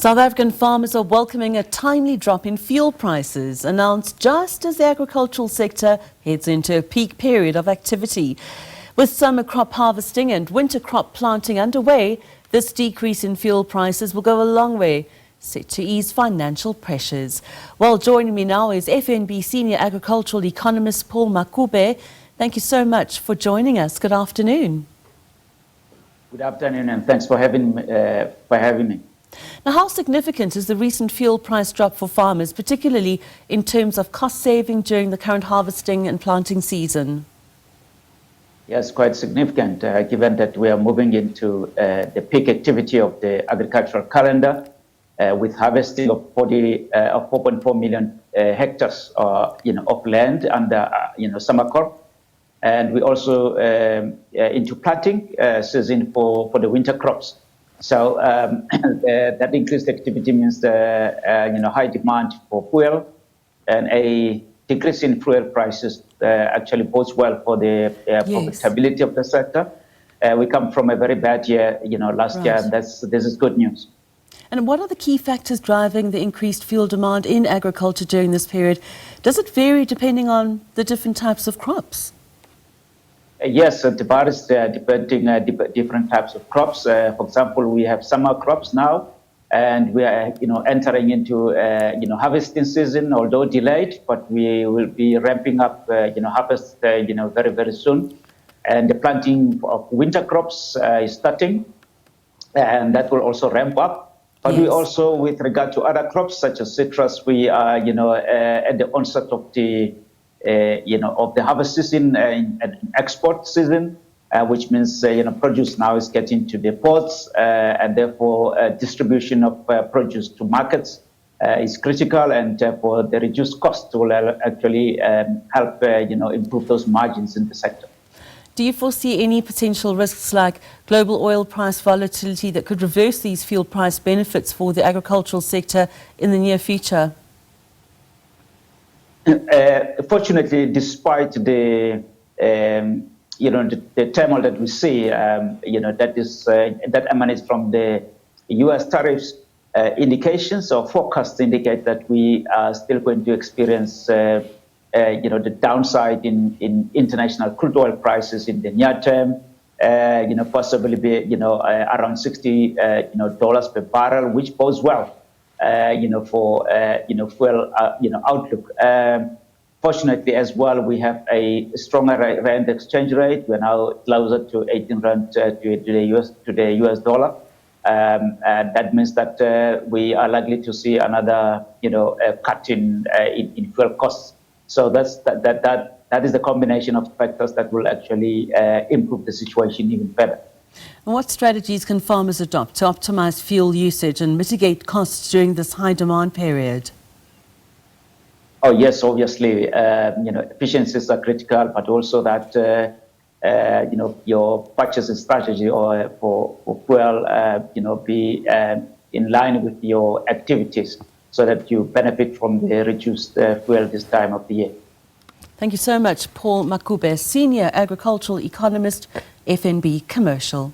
South African farmers are welcoming a timely drop in fuel prices, announced just as the agricultural sector heads into a peak period of activity. With summer crop harvesting and winter crop planting underway, this decrease in fuel prices will go a long way, set to ease financial pressures. Well, joining me now is FNB Senior Agricultural Economist Paul Makube. Thank you so much for joining us. Good afternoon. Good afternoon, and thanks for having me. Now, how significant is the recent fuel price drop for farmers, particularly in terms of cost saving during the current harvesting and planting season? Yes, quite significant, given that we are moving into the peak activity of the agricultural calendar, with harvesting of 4.4 million hectares, of land under summer crop, and we also into planting season for the winter crops. So that increased activity means the high demand for fuel, and a decrease in fuel prices actually bodes well for the profitability of the sector. We come from a very bad year, last year, and this is good news. And what are the key factors driving the increased fuel demand in agriculture during this period? Does it vary depending on the different types of crops? Yes, it varies depending different types of crops. For example, we have summer crops now, and we are entering into harvesting season, although delayed, but we will be ramping up harvest very, very soon. And the planting of winter crops is starting, and that will also ramp up. But we also, with regard to other crops such as citrus, we are at the onset of the of the harvest season and export season, which means produce now is getting to the ports, and therefore distribution of produce to markets is critical, and for the reduced cost will actually help improve those margins in the sector. Do you foresee any potential risks like global oil price volatility that could reverse these fuel price benefits for the agricultural sector in the near future? Fortunately, despite the the turmoil that we see, that emanates from the U.S. tariffs, indications or forecasts indicate that we are still going to experience the downside in international crude oil prices in the near term. Possibly be around $60 dollars per barrel, which bodes well for fuel outlook. Fortunately, as well, we have a stronger rand exchange rate. We're now closer to 18 rand to the US dollar, and that means that we are likely to see another cut in fuel costs. So that is the combination of factors that will actually improve the situation even further. And what strategies can farmers adopt to optimize fuel usage and mitigate costs during this high demand period? Oh yes, obviously, efficiencies are critical, but also that your purchasing strategy or for fuel, be in line with your activities, so that you benefit from the reduced fuel this time of the year. Thank you so much, Paul Makube, Senior Agricultural Economist, FNB Commercial.